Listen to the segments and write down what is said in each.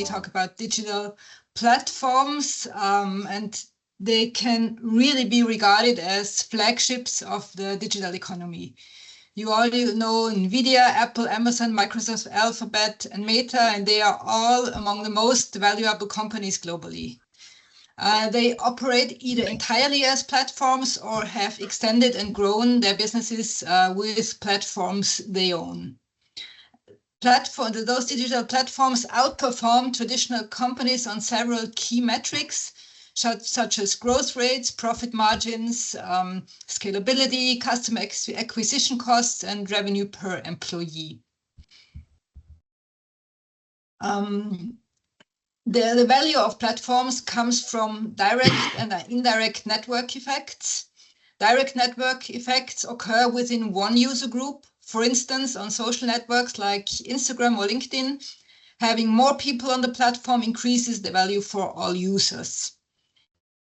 we talk about digital platforms, and they can really be regarded as flagships of the digital economy. You already know NVIDIA, Apple, Amazon, Microsoft, Alphabet, and Meta, and they are all among the most valuable companies globally. They operate either entirely as platforms or have extended and grown their businesses with platforms they own. Those digital platforms outperform traditional companies on several key metrics, such as growth rates, profit margins, scalability, customer acquisition costs, and revenue per employee. The value of platforms comes from direct and indirect network effects. Direct network effects occur within one user group. For instance, on social networks like Instagram or LinkedIn, having more people on the platform increases the value for all users.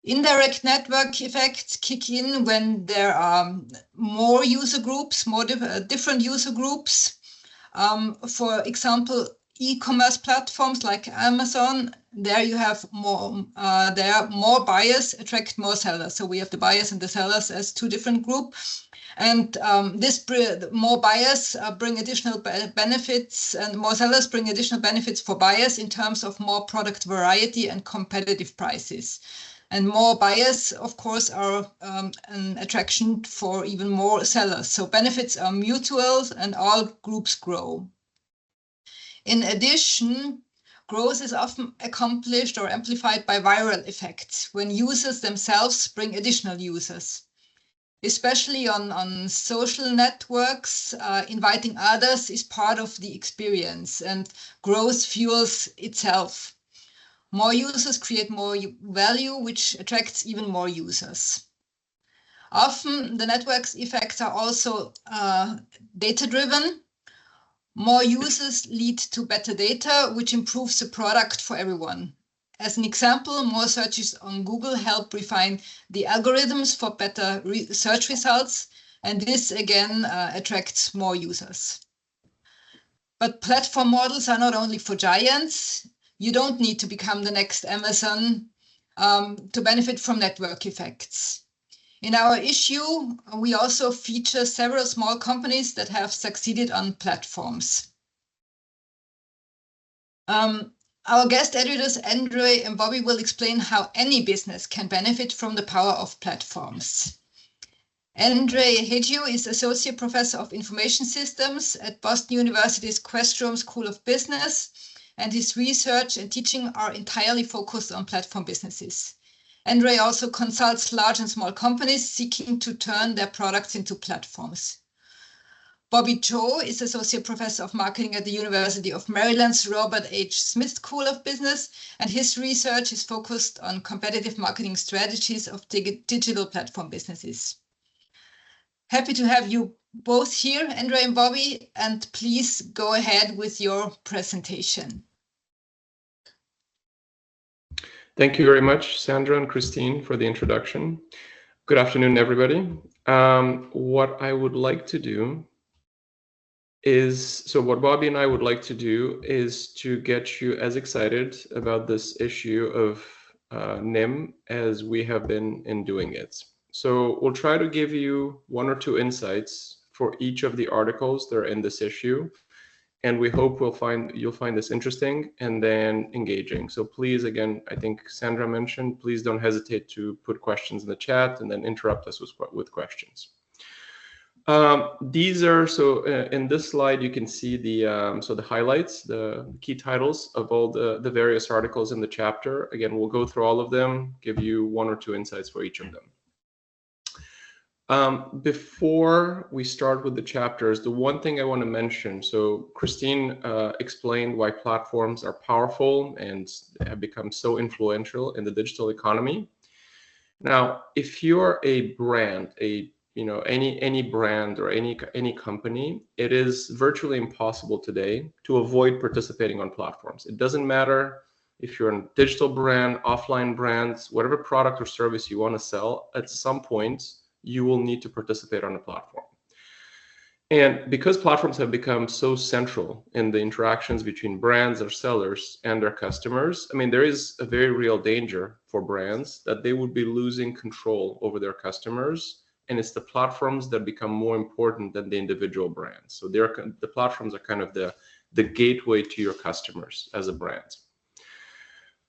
Indirect network effects kick in when there are more user groups, more different user groups. For example, e-commerce platforms like Amazon, there you have more buyers attract more sellers. So we have the buyers and the sellers as two different groups. And more buyers bring additional benefits, and more sellers bring additional benefits for buyers in terms of more product variety and competitive prices. And more buyers, of course, are an attraction for even more sellers. So benefits are mutual and all groups grow. In addition, growth is often accomplished or amplified by viral effects when users themselves bring additional users. Especially on social networks, inviting others is part of the experience, and growth fuels itself. More users create more value, which attracts even more users. Often, the network's effects are also data-driven. More users lead to better data, which improves the product for everyone. As an example, more searches on Google help refine the algorithms for better search results, and this again attracts more users. But platform models are not only for giants. You don't need to become the next Amazon to benefit from network effects. In our issue, we also feature several small companies that have succeeded on platforms. Our guest editors, Andrei and Bobby, will explain how any business can benefit from the power of platforms. Andrei Hagiu is Associate Professor of Information Systems at Boston University's Questrom School of Business, and his research and teaching are entirely focused on platform businesses. Andrei also consults large and small companies seeking to turn their products into platforms. Bobby Zhou is Associate Professor of Marketing at the University of Maryland's Robert H. Smith School of Business, and his research is focused on competitive marketing strategies of digital platform businesses. Happy to have you both here, Andrei and Bobby, and please go ahead with your presentation. Thank you very much, Sandra and Christine, for the introduction. Good afternoon, everybody. What Bobby and I would like to do is to get you as excited about this issue of NIM as we have been in doing it. So we'll try to give you one or two insights for each of the articles that are in this issue, and we hope you'll find this interesting and then engaging. So please, again, I think Sandra mentioned, please don't hesitate to put questions in the chat and then interrupt us with questions. In this slide, you can see the highlights, the key titles of all the various articles in the chapter. Again, we'll go through all of them, give you one or two insights for each of them. Before we start with the chapters, the one thing I want to mention, so Christine explained why platforms are powerful and have become so influential in the digital economy. Now, if you're a brand, any brand or any company, it is virtually impossible today to avoid participating on platforms. It doesn't matter if you're a digital brand, offline brands, whatever product or service you want to sell, at some point, you will need to participate on a platform. And because platforms have become so central in the interactions between brands or sellers and their customers, I mean, there is a very real danger for brands that they would be losing control over their customers. And it's the platforms that become more important than the individual brands. So the platforms are kind of the gateway to your customers as a brand.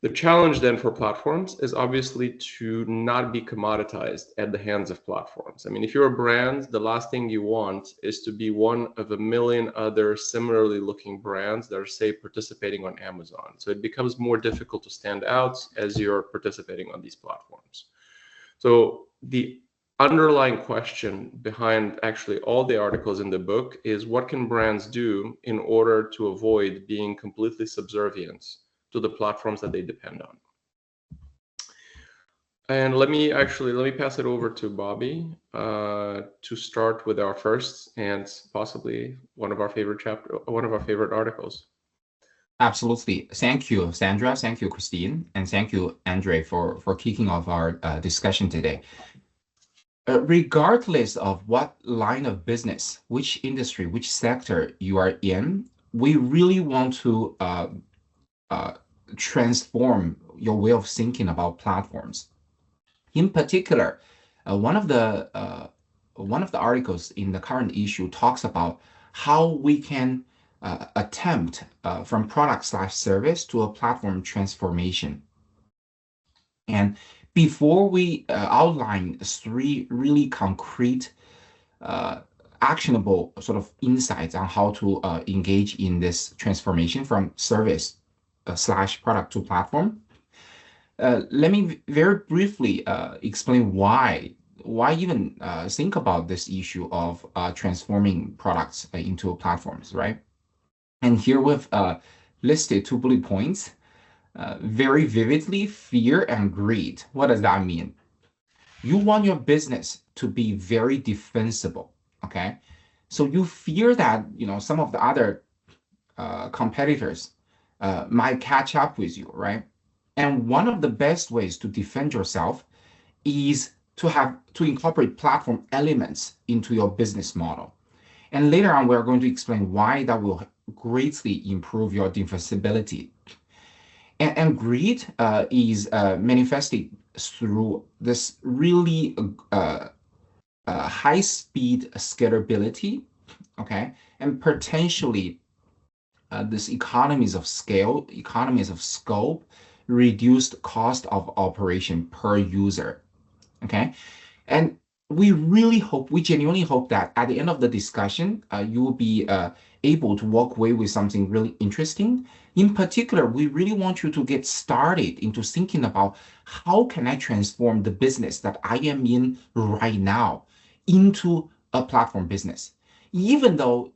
The challenge then for platforms is obviously to not be commoditized at the hands of platforms. I mean, if you're a brand, the last thing you want is to be one of a million other similarly looking brands that are, say, participating on Amazon. So it becomes more difficult to stand out as you're participating on these platforms. So the underlying question behind actually all the articles in the book is, what can brands do in order to avoid being completely subservient to the platforms that they depend on? And let me pass it over to Bobby to start with our first and possibly one of our favorite articles. Absolutely. Thank you, Sandra. Thank you, Christine. And thank you, Andrei, for kicking off our discussion today. Regardless of what line of business, which industry, which sector you are in, we really want to transform your way of thinking about platforms. In particular, one of the articles in the current issue talks about how we can attempt from product/service to a platform transformation. And before we outline 3 really concrete, actionable sort of insights on how to engage in this transformation from service / product to platform, let me very briefly explain why even think about this issue of transforming products into platforms, right? And here we've listed 2 bullet points very vividly: fear and greed. What does that mean? You want your business to be very defensible, okay? So you fear that some of the other competitors might catch up with you, right? And one of the best ways to defend yourself is to incorporate platform elements into your business model. And later on, we're going to explain why that will greatly improve your defensibility. And greed is manifested through this really high-speed scalability, okay? And potentially this economies of scale, economies of scope, reduced cost of operation per user, okay? And we genuinely hope that at the end of the discussion, you will be able to walk away with something really interesting. In particular, we really want you to get started into thinking about, how can I transform the business that I am in right now into a platform business? Even though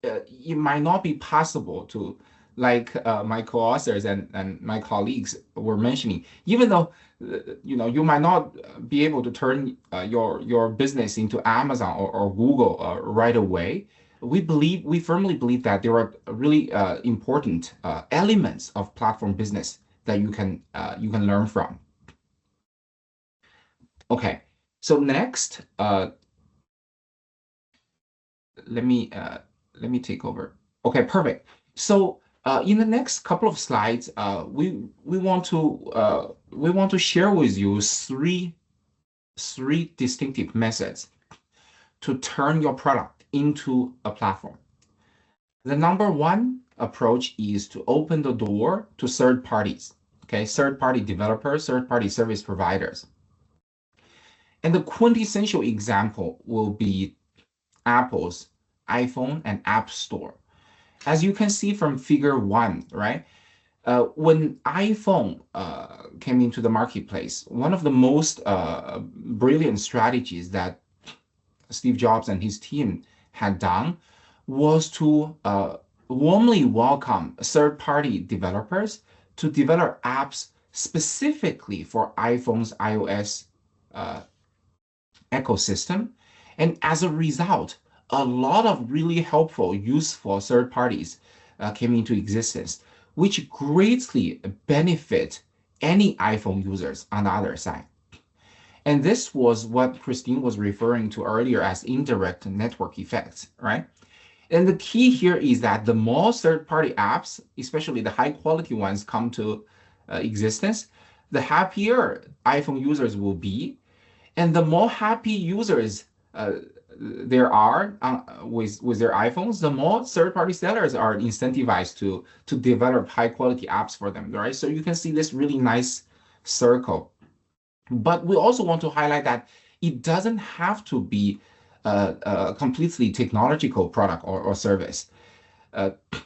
it might not be possible to, like my co-authors and my colleagues were mentioning, even though you might not be able to turn your business into Amazon or Google right away, we firmly believe that there are really important elements of platform business that you can learn from. Okay, so next, let me take over. Okay, perfect. So in the next couple of slides, we want to share with you three distinctive methods to turn your product into a platform. The number 1 approach is to open the door to third parties, okay? Third-party developers, third-party service providers. And the quintessential example will be Apple's iPhone and App Store. As you can see from figure 1, right? When iPhone came into the marketplace, one of the most brilliant strategies that Steve Jobs and his team had done was to warmly welcome third-party developers to develop apps specifically for iPhone's iOS ecosystem. And as a result, a lot of really helpful, useful third parties came into existence, which greatly benefit any iPhone users on the other side. And this was what Christine was referring to earlier as indirect network effects, right? And the key here is that the more third-party apps, especially the high-quality ones, come to existence, the happier iPhone users will be, and the more happy users there are with their iPhones, the more third-party sellers are incentivized to develop high-quality apps for them, right? So you can see this really nice circle. But we also want to highlight that it doesn't have to be a completely technological product or service.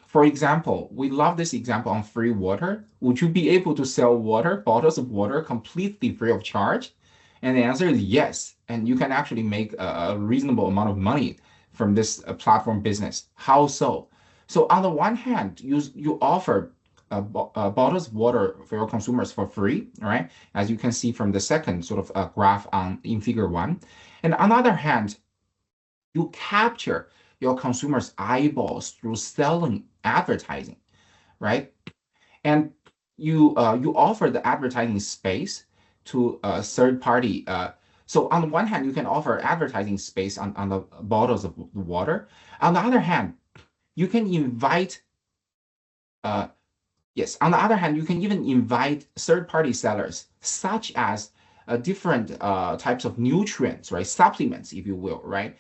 For example, we love this example on free water. Would you be able to sell water, bottles of water, completely free of charge? And the answer is yes. And you can actually make a reasonable amount of money from this platform business. How so? So on the one hand, you offer bottles of water for your consumers for free, right? As you can see from the second sort of graph in figure 1. And on the other hand, you capture your consumers' eyeballs through selling advertising, right? And you offer the advertising space to a third party. So on the one hand, you can offer advertising space on the bottles of water. On the other hand, you can invite yes, on the other hand, you can even invite third-party sellers, such as different types of nutrients, right? Supplements, if you will, right?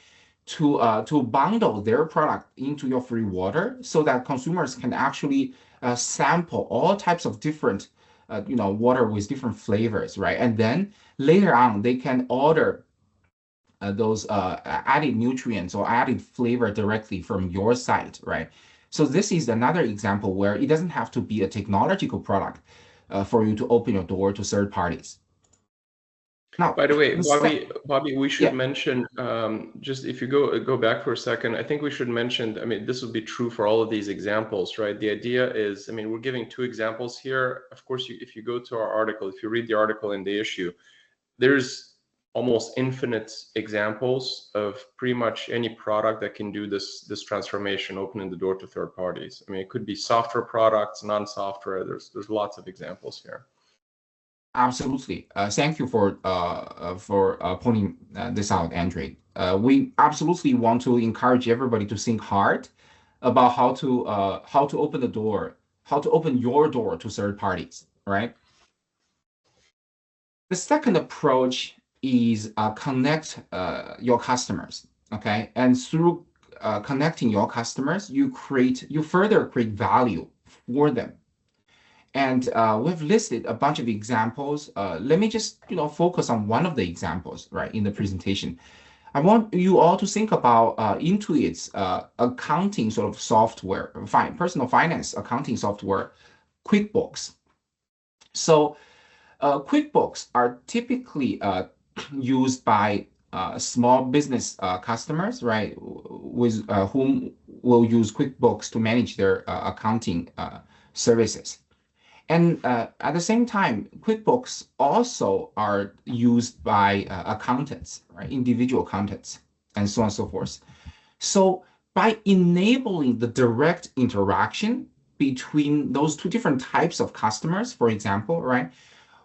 To bundle their product into your free water so that consumers can actually sample all types of different, water with different flavors, right? And then later on, they can order those added nutrients or added flavor directly from your site, right? So this is another example where it doesn't have to be a technological product for you to open your door to third parties. Now, by the way, Bobby, we should yeah. mention, just if you go back for a second, I think we should mention, I mean, this would be true for all of these examples, right? The idea is, I mean, we're giving 2 examples here. Of course, if you go to our article, if you read the article in the issue, there's almost infinite examples of pretty much any product that can do this transformation, opening the door to third parties. I mean, it could be software products, non-software. There's lots of examples here. Absolutely. Thank you for pointing this out, Andrei. We absolutely want to encourage everybody to think hard about how to open the door, how to open your door to third parties, right? The second approach is connect your customers, okay? And through connecting your customers, you further create value for them. And we've listed a bunch of examples. Let me just focus on one of the examples, right, in the presentation. I want you all to think about Intuit's accounting sort of software, personal finance accounting software, QuickBooks. So QuickBooks are typically used by small business customers, right, with whom will use QuickBooks to manage their accounting services. And at the same time, QuickBooks also are used by accountants, right, individual accountants, and so on and so forth. So by enabling the direct interaction between those 2 different types of customers, for example, right,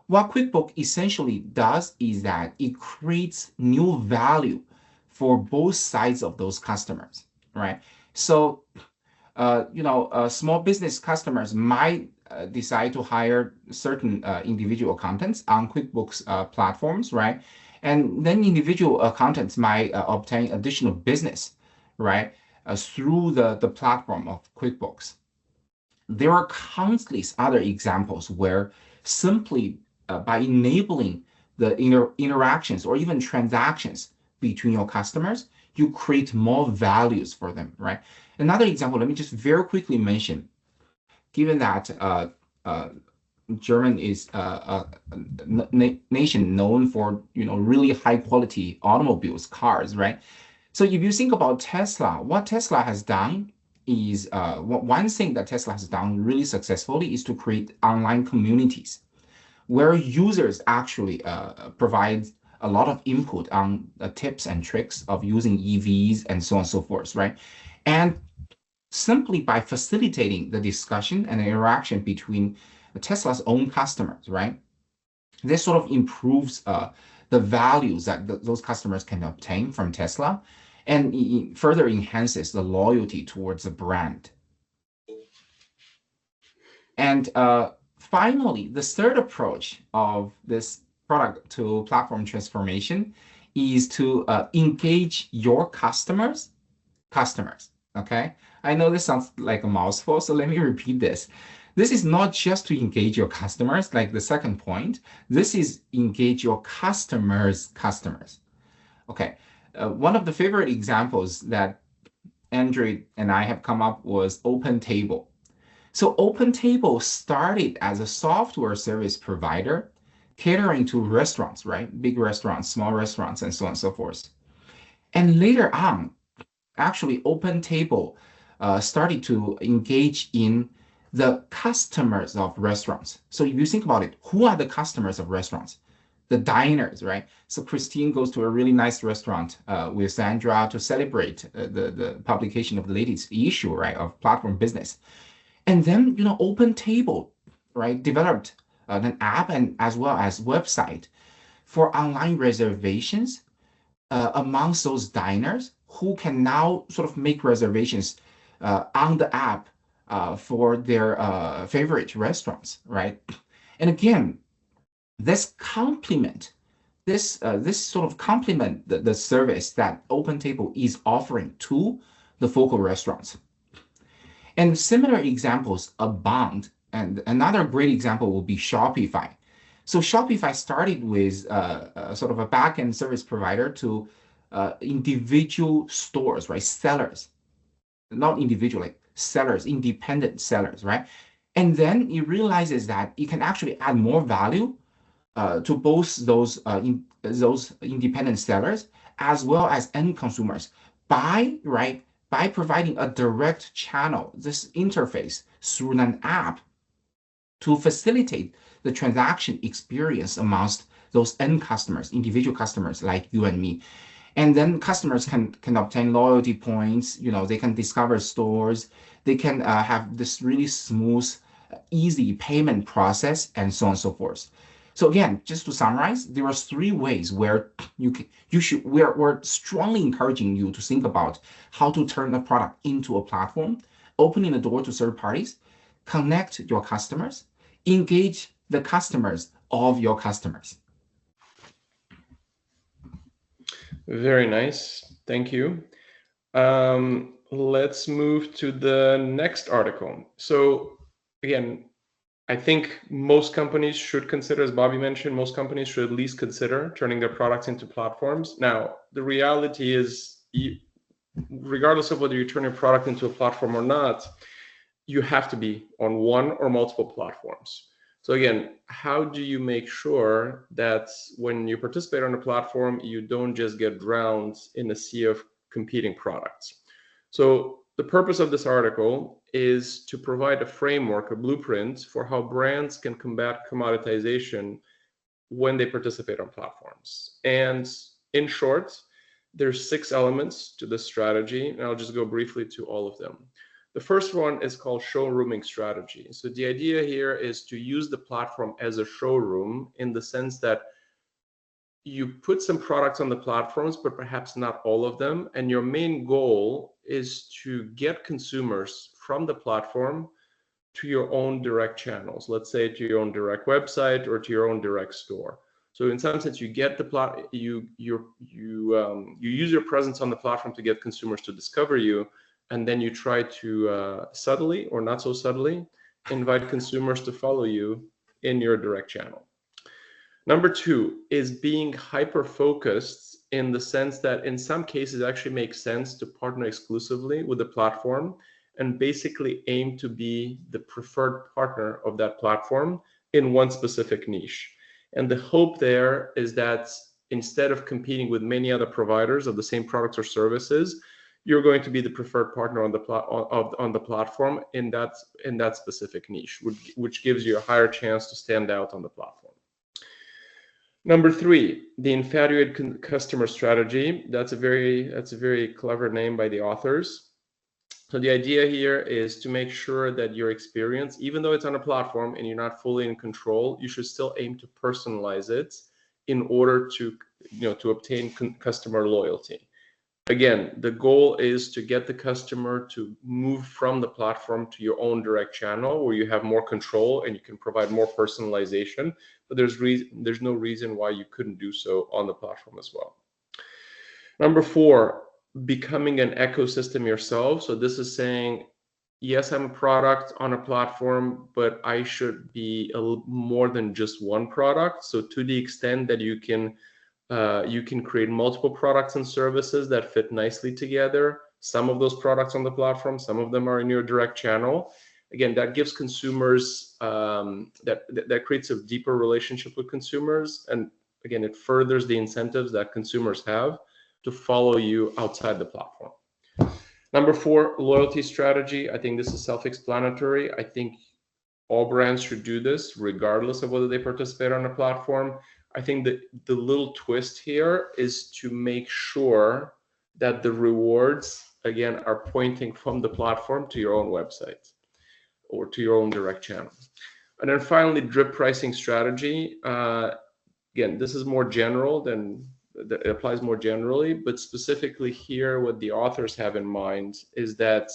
what QuickBooks essentially does is that it creates new value for both sides of those customers, right? So, small business customers might decide to hire certain individual accountants on QuickBooks platforms, right? And then individual accountants might obtain additional business, right, through the platform of QuickBooks. There are countless other examples where simply by enabling the interactions or even transactions between your customers, you create more values for them, right? Another example, let me just very quickly mention, given that German is a nation known for really high quality automobiles, cars, right? So if you think about Tesla, what Tesla has done is one thing that Tesla has done really successfully is to create online communities where users actually provide a lot of input on the tips and tricks of using EVs and so on and so forth, right? And simply by facilitating the discussion and the interaction between Tesla's own customers, right? This sort of improves the values that those customers can obtain from Tesla, and it further enhances the loyalty towards the brand. And finally, the third approach of this product to platform transformation is to engage your customers. Okay, I know this sounds like a mouthful, so let me repeat this. This is not just to engage your customers, like the second point. This is engage your customers' customers. Okay, one of the favorite examples that Andrei and I have come up was OpenTable. So OpenTable started as a software service provider catering to restaurants, right? Big restaurants, small restaurants, and so on and so forth. And later on, actually, OpenTable started to engage in the customers of restaurants. So if you think about it, who are the customers of restaurants? The diners, right? So Christine goes to a really nice restaurant with Sandra to celebrate the publication of the latest issue, right, of platform business. And then, OpenTable, right, developed an app and as well as website for online reservations amongst those diners who can now sort of make reservations on the app for their favorite restaurants, right? And again, this sort of complement the service that OpenTable is offering to the focal restaurants. And similar examples abound. And another great example will be Shopify. So Shopify started with sort of a back-end service provider to individual stores, right? Sellers, not individual, like sellers, independent sellers, right? And then it realizes that it can actually add more value to both those independent sellers as well as end consumers by providing a direct channel, this interface through an app to facilitate the transaction experience amongst those end customers, individual customers like you and me. And then customers can obtain loyalty points, they can discover stores, they can have this really smooth, easy payment process, and so on and so forth. So again, just to summarize, there are 3 ways where we're strongly encouraging you to think about how to turn a product into a platform, opening the door to third parties, connect your customers, engage the customers of your customers. Very nice. Thank you. Let's move to the next article. So again, I think most companies should consider, as Bobby mentioned, most companies should at least consider turning their products into platforms. Now, the reality is, regardless of whether you turn your product into a platform or not, you have to be on one or multiple platforms. So again, how do you make sure that when you participate on a platform, you don't just get drowned in a sea of competing products? So the purpose of this article is to provide a framework, a blueprint for how brands can combat commoditization when they participate on platforms. And in short, there's 6 elements to this strategy, and I'll just go briefly to all of them. The first one is called showrooming strategy. So the idea here is to use the platform as a showroom in the sense that you put some products on the platforms, but perhaps not all of them. And your main goal is to get consumers from the platform to your own direct channels. Let's say to your own direct website or to your own direct store. So in some sense, you get the you use your presence on the platform to get consumers to discover you, and then you try to subtly or not so subtly invite consumers to follow you in your direct channel. Number 2 is being hyper-focused in the sense that in some cases it actually makes sense to partner exclusively with the platform and basically aim to be the preferred partner of that platform in one specific niche. And the hope there is that instead of competing with many other providers of the same products or services, you're going to be the preferred partner on the platform in that specific niche, which gives you a higher chance to stand out on the platform. Number 3, the infatuated customer strategy. That's a very clever name by the authors. So the idea here is to make sure that your experience, even though it's on a platform and you're not fully in control, you should still aim to personalize it in order to, to obtain customer loyalty. Again, the goal is to get the customer to move from the platform to your own direct channel where you have more control and you can provide more personalization, but there's no reason why you couldn't do so on the platform as well. Number 4, becoming an ecosystem yourself. So this is saying, yes, I'm a product on a platform, but I should be a little more than just one product. So to the extent that you can create multiple products and services that fit nicely together. Some of those products on the platform, some of them are in your direct channel. Again, that gives consumers, that creates a deeper relationship with consumers. And again, it furthers the incentives that consumers have to follow you outside the platform. Number 4, loyalty strategy. I think this is self-explanatory. I think all brands should do this regardless of whether they participate on a platform. I think that the little twist here is to make sure that the rewards, again, are pointing from the platform to your own website or to your own direct channel. And then finally, drip pricing strategy. Again, this is more general than that, applies more generally, but specifically here, what the authors have in mind is that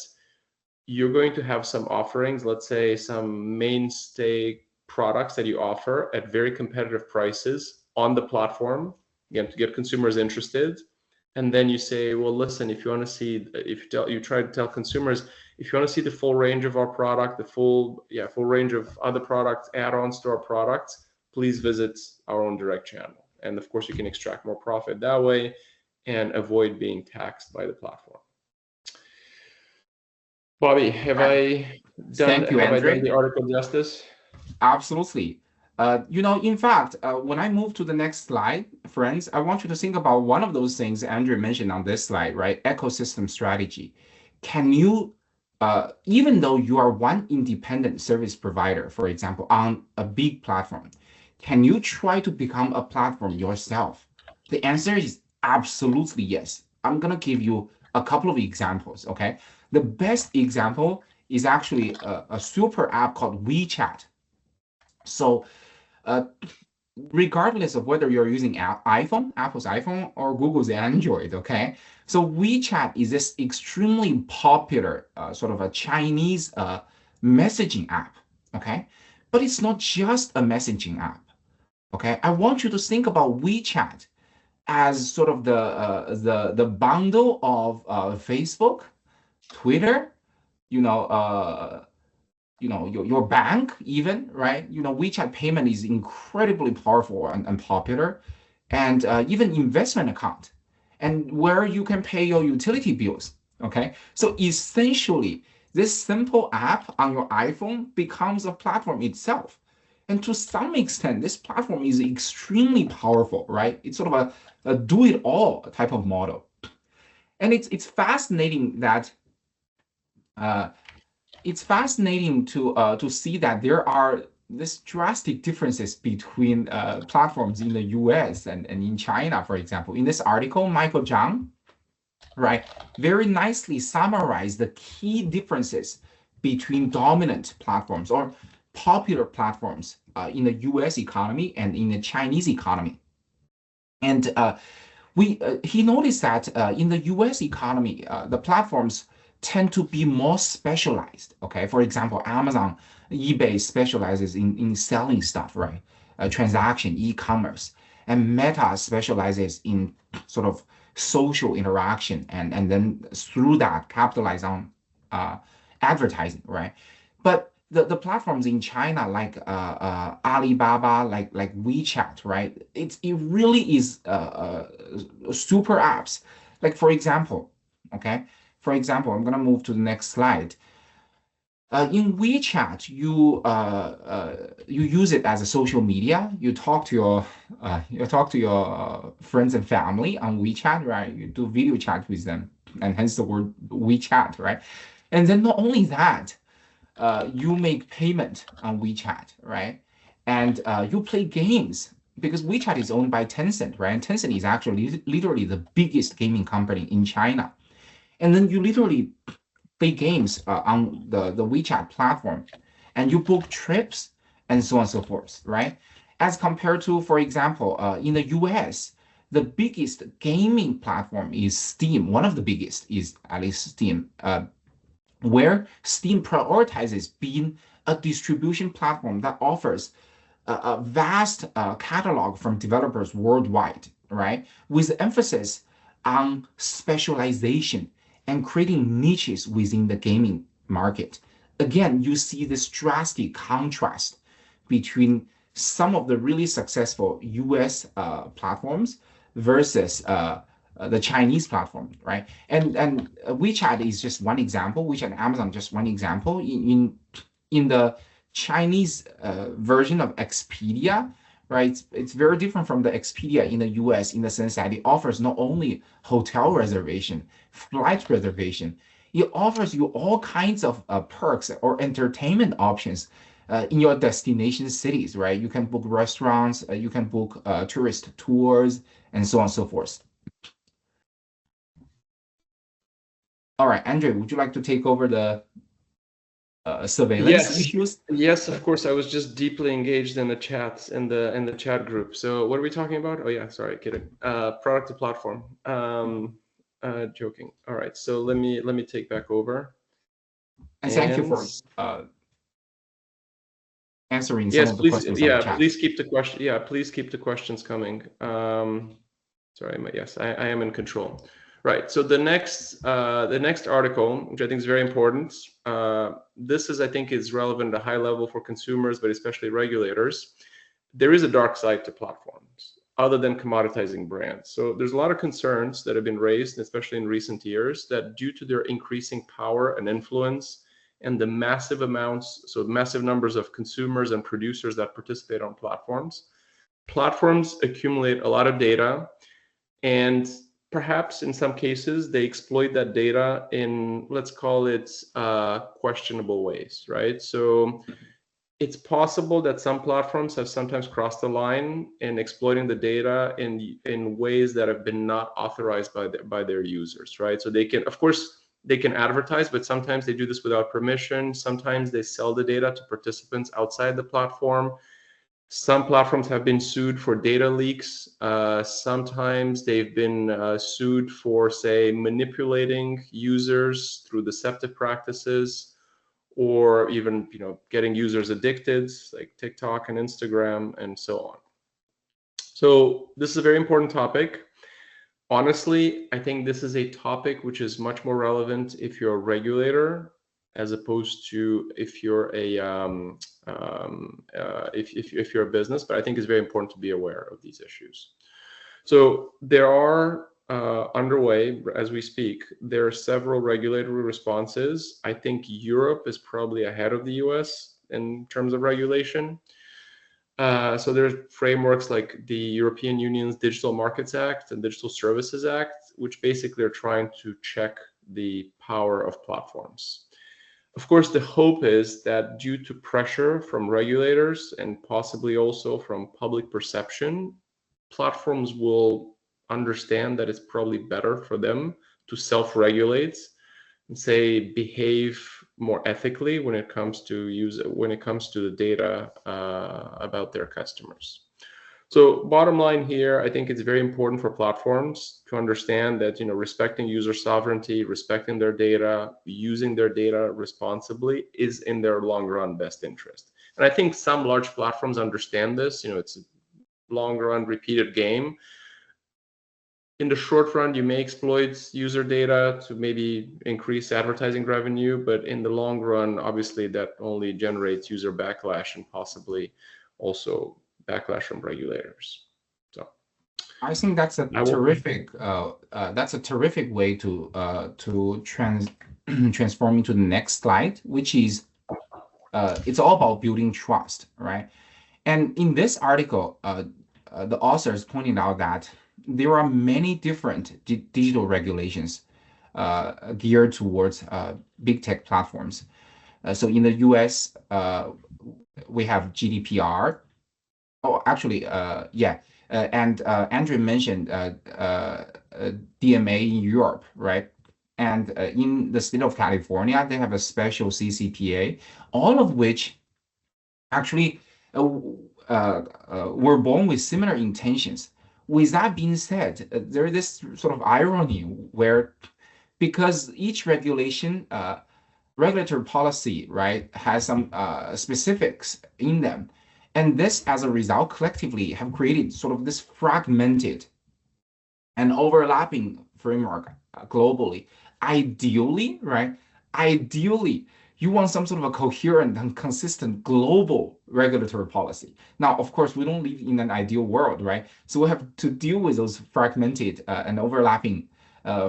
you're going to have some offerings, let's say some mainstay products that you offer at very competitive prices on the platform, again, to get consumers interested. And then you say, well, listen, if you want to see, you try to tell consumers, if you want to see the full range of our product, the full range of other products, add-ons to our products, please visit our own direct channel. And of course, you can extract more profit that way and avoid being taxed by the platform. Bobby, have I done the article justice? Absolutely. In fact, when I move to the next slide, friends, I want you to think about one of those things Andrei mentioned on this slide, right? Ecosystem strategy. Can you, even though you are one independent service provider, for example, on a big platform, can you try to become a platform yourself? The answer is absolutely yes. I'm going to give you a couple of examples, okay? The best example is actually a super app called WeChat. So regardless of whether you're using Apple's iPhone or Google's Android, okay? So WeChat is this extremely popular sort of a Chinese messaging app, okay? But it's not just a messaging app, okay? I want you to think about WeChat as sort of the bundle of Facebook, Twitter, your bank even, right? WeChat payment is incredibly powerful and popular, and even investment account, and where you can pay your utility bills, okay? So essentially, this simple app on your iPhone becomes a platform itself. And to some extent, this platform is extremely powerful, right? It's sort of a do-it-all type of model. And it's fascinating that to see that there are these drastic differences between platforms in the US and in China, for example. In this article, Michael Zhang, right, very nicely summarized the key differences between dominant platforms or popular platforms in the US economy and in the Chinese economy. And he noticed that in the US economy, the platforms tend to be more specialized, okay? For example, Amazon, eBay specializes in selling stuff, right? Transaction, e-commerce. And Meta specializes in sort of social interaction and then through that capitalize on advertising, right? But the platforms in China like Alibaba, like WeChat, right? It really is super apps. Like for example, okay? For example, I'm gonna move to the next slide. In WeChat, you use it as a social media. You talk to your friends and family on WeChat, right? You do video chat with them, and hence the word WeChat, right? And then not only that, you make payment on WeChat, right? And you play games because WeChat is owned by Tencent, right? And Tencent is actually literally the biggest gaming company in China. And then you literally play games on the WeChat platform, and you book trips and so on and so forth, right? as compared to, for example, in the US, the biggest gaming platform is Steam. One of the biggest is at least Steam, where Steam prioritizes being a distribution platform that offers a vast catalog from developers worldwide, right? With emphasis on specialization and creating niches within the gaming market. Again, you see this drastic contrast between some of the really successful US platforms versus the Chinese platform, right? And WeChat is just one example. WeChat and Amazon just one example. In the Chinese version of Expedia, right? It's very different from the Expedia in the US in the sense that it offers not only hotel reservation, flight reservation, it offers you all kinds of perks or entertainment options in your destination cities, right? You can book restaurants, you can book tourist tours, and so on and so forth. All right, Andrei, would you like to take over the surveillance issues? Yes, of course. I was just deeply engaged in the chats in the chat group. So what are we talking about? Oh yeah, sorry, kidding. Product to platform. Joking. All right. So let me take back over. And thank you for answering some yes, of the please, questions. Yeah, on the chat. please keep the question. Yeah, please keep the questions coming. Sorry, yes, I am in control. Right. So the next article, which I think is very important, this I think is relevant at a high level for consumers, but especially regulators. There is a dark side to platforms other than commoditizing brands. So there's a lot of concerns that have been raised, especially in recent years, that due to their increasing power and influence and the massive amounts, so massive numbers of consumers and producers that participate on platforms accumulate a lot of data, and perhaps in some cases they exploit that data in, let's call it, questionable ways, right? So it's possible that some platforms have sometimes crossed the line in exploiting the data in ways that have been not authorized by their users, right? So they can, of course, they can advertise, but sometimes they do this without permission. Sometimes they sell the data to participants outside the platform. Some platforms have been sued for data leaks. Sometimes they've been sued for, say, manipulating users through deceptive practices, or even, getting users addicted, like TikTok and Instagram and so on. So this is a very important topic. Honestly, I think this is a topic which is much more relevant if you're a regulator, as opposed to if you're if you're a business. But I think it's very important to be aware of these issues. So there are underway as we speak. There are several regulatory responses. I think Europe is probably ahead of the US in terms of regulation. So there's frameworks like the European Union's Digital Markets Act and Digital Services Act, which basically are trying to check the power of platforms. Of course, the hope is that due to pressure from regulators and possibly also from public perception, platforms will understand that it's probably better for them to self-regulate and, say, behave more ethically when it comes to the data about their customers. So bottom line here, I think it's very important for platforms to understand that, respecting user sovereignty, respecting their data, using their data responsibly is in their long run best interest. And I think some large platforms understand this. It's a long run repeated game. In the short run, you may exploit user data to maybe increase advertising revenue, but in the long run, obviously that only generates user backlash and possibly also backlash from regulators. So I think that's a terrific way to transform into the next slide, which is it's all about building trust, right? And in this article, the authors pointed out that there are many different digital regulations geared towards big tech platforms. So in the US, we have GDPR. Oh, actually, and Andrew mentioned DMA in Europe, right? And in the state of California, they have a special CCPA, all of which actually were born with similar intentions. With that being said, there is this sort of irony where, because each regulatory policy, right, has some specifics in them, and this, as a result, collectively have created sort of this fragmented and overlapping framework globally. Ideally, right? Ideally, you want some sort of a coherent and consistent global regulatory policy. Now, of course, we don't live in an ideal world, right? So we have to deal with those fragmented and overlapping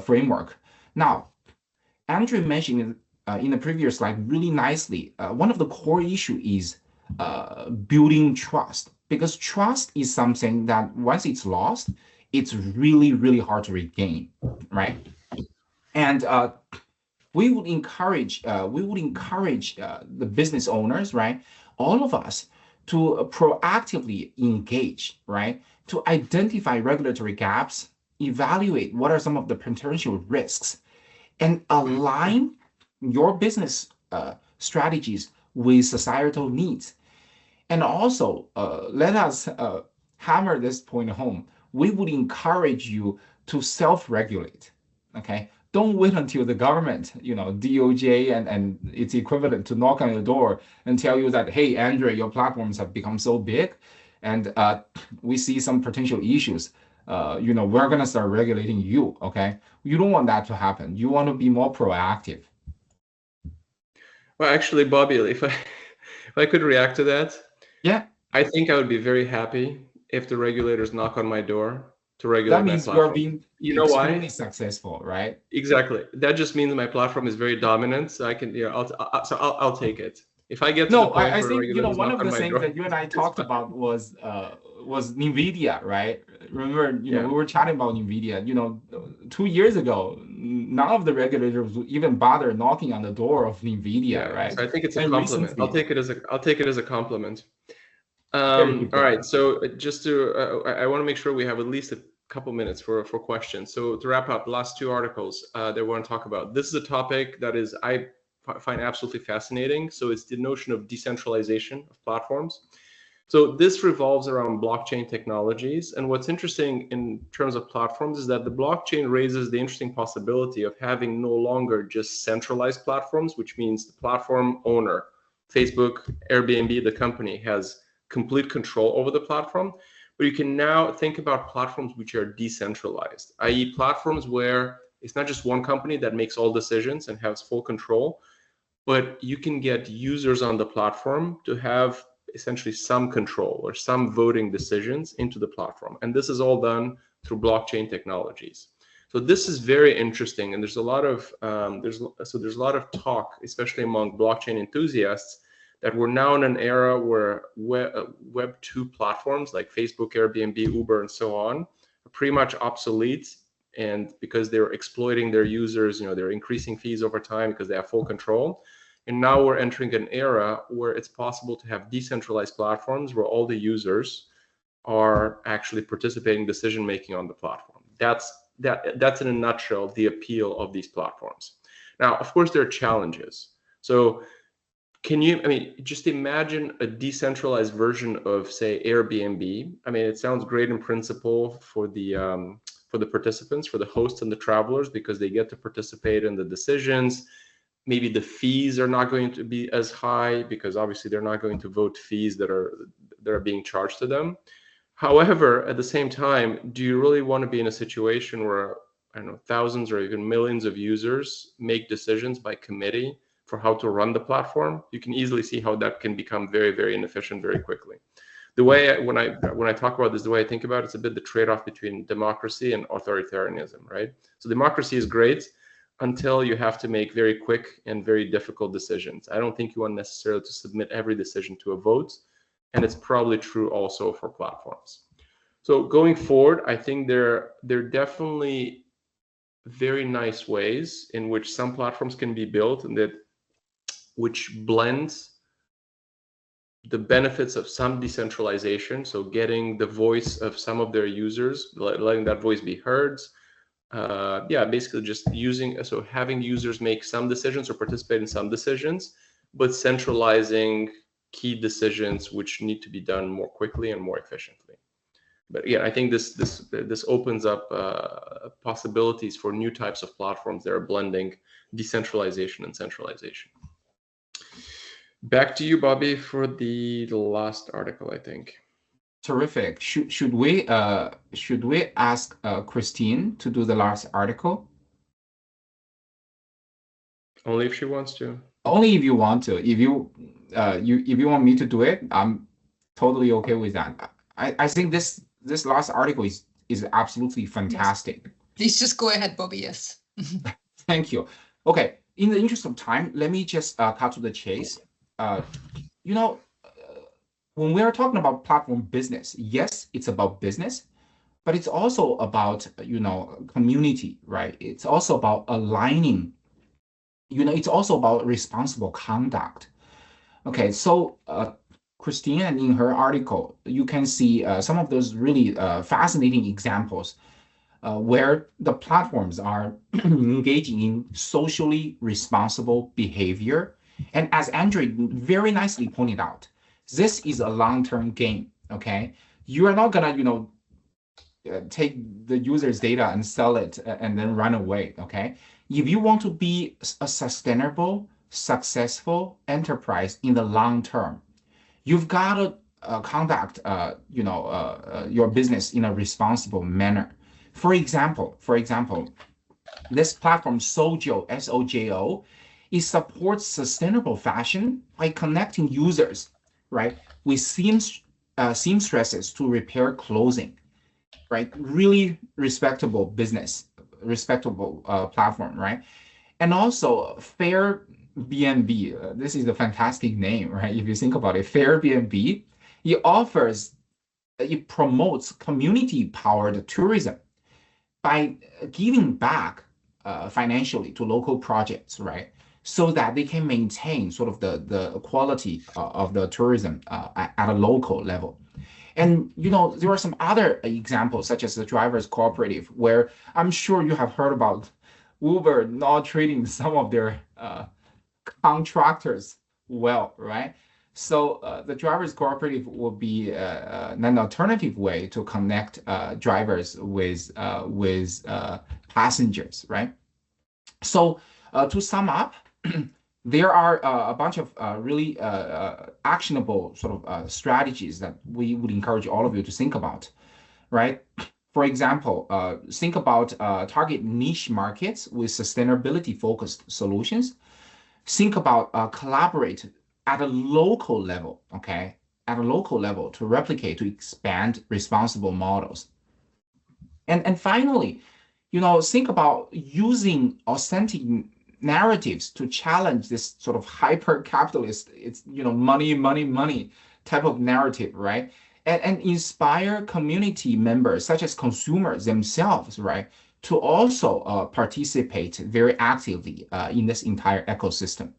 framework. Now, Andrew mentioned in the previous slide really nicely, one of the core issue is building trust, because trust is something that once it's lost, it's really, really hard to regain, right? And we would encourage the business owners, right? All of us to proactively engage, right? To identify regulatory gaps, evaluate what are some of the potential risks, and align your business strategies with societal needs. And also, let us hammer this point home. We would encourage you to self-regulate, okay? Don't wait until the government, DOJ and its equivalent, to knock on your door and tell you that, hey, Andrei, your platforms have become so big and we see some potential issues. We're going to start regulating you, okay? You don't want that to happen. You want to be more proactive. Well, actually, Bobby, if I could react to that, yeah, I think I would be very happy if the regulators knock on my door to regulate that means my platform. You're being extremely successful, right? Exactly. That just means my platform is very dominant. So I can, I'll take it. If I get to the point I where think one of the things that you and I talked about was NVIDIA, right? Remember, we were chatting about NVIDIA. 2 years ago, none of the regulators would even bother knocking on the door of NVIDIA, right? So I think it's a compliment. I'll take it as a compliment. All right. So just to, I want to make sure we have at least a couple minutes for questions. So to wrap up, last two articles that we want to talk about. This is a topic that I find absolutely fascinating. So it's the notion of decentralization of platforms. So this revolves around blockchain technologies. And what's interesting in terms of platforms is that the blockchain raises the interesting possibility of having no longer just centralized platforms, which means the platform owner, Facebook, Airbnb, the company, has complete control over the platform. But you can now think about platforms which are decentralized, i.e. platforms where it's not just one company that makes all decisions and has full control, but you can get users on the platform to have essentially some control or some voting decisions into the platform. And this is all done through blockchain technologies. So this is very interesting. And there's a lot of there's a lot of talk, especially among blockchain enthusiasts, that we're now in an era where Web 2 platforms like Facebook, Airbnb, Uber, and so on are pretty much obsolete. And because they're exploiting their users, they're increasing fees over time because they have full control. And now we're entering an era where it's possible to have decentralized platforms where all the users are actually participating in decision-making on the platform. That's in a nutshell the appeal of these platforms. Now, of course, there are challenges. So just imagine a decentralized version of, say, Airbnb. It sounds great in principle for the participants, for the hosts and the travelers, because they get to participate in the decisions. Maybe the fees are not going to be as high because obviously they're not going to vote fees that are being charged to them. However, at the same time, do you really want to be in a situation where, thousands or even millions of users make decisions by committee for how to run the platform? You can easily see how that can become very, very inefficient very quickly. The way when I talk about this, the way I think about it, it's a bit the trade-off between democracy and authoritarianism, right? So democracy is great until you have to make very quick and very difficult decisions. I don't think you want necessarily to submit every decision to a vote, and it's probably true also for platforms. So going forward, I think there are definitely very nice ways in which some platforms can be built and which blends the benefits of some decentralization, so getting the voice of some of their users, letting that voice be heard. Basically just having users make some decisions or participate in some decisions, but centralizing key decisions which need to be done more quickly and more efficiently. But yeah, I think this opens up possibilities for new types of platforms that are blending decentralization and centralization. Back to you, Bobby, for the last article, I think. Terrific. Should we ask Christine to do the last article? Only if she wants to. Only if you want to. If you want me to do it, I'm totally okay with that. I think this last article is absolutely fantastic. Yes. Please just go ahead, Bobby. Yes. Thank you. Okay. In the interest of time, let me just cut to the chase. When we are talking about platform business, yes, it's about business, but it's also about community, right? It's also about aligning. It's also about responsible conduct. Okay, so Christine, and in her article, you can see some of those really fascinating examples where the platforms are engaging in socially responsible behavior. And as Andrei very nicely pointed out, this is a long-term game, okay? You are not gonna, take the user's data and sell it and then run away, okay? If you want to be a sustainable, successful enterprise in the long term, you've got to conduct, your business in a responsible manner. For example, this platform Sojo, SOJO, it supports sustainable fashion by connecting users, right, with seamstresses to repair clothing, right? Really respectable business, respectable platform, right? And also Fair BNB, this is a fantastic name, right? If you think about it, Fair BNB, it promotes community-powered tourism by giving back financially to local projects, right? So that they can maintain sort of the quality of the tourism at a local level. And there are some other examples, such as the drivers cooperative, where I'm sure you have heard about Uber not treating some of their contractors well, right? So the drivers cooperative will be an alternative way to connect drivers with passengers, right? So to sum up, there are a bunch of really actionable sort of strategies that we would encourage all of you to think about, right? For example, think about target niche markets with sustainability-focused solutions. Think about collaborate at a local level, okay? At a local level to replicate, to expand responsible models. And finally, think about using authentic narratives to challenge this sort of hyper-capitalist, money type of narrative, right? And inspire community members, such as consumers themselves, right, to also participate very actively in this entire ecosystem.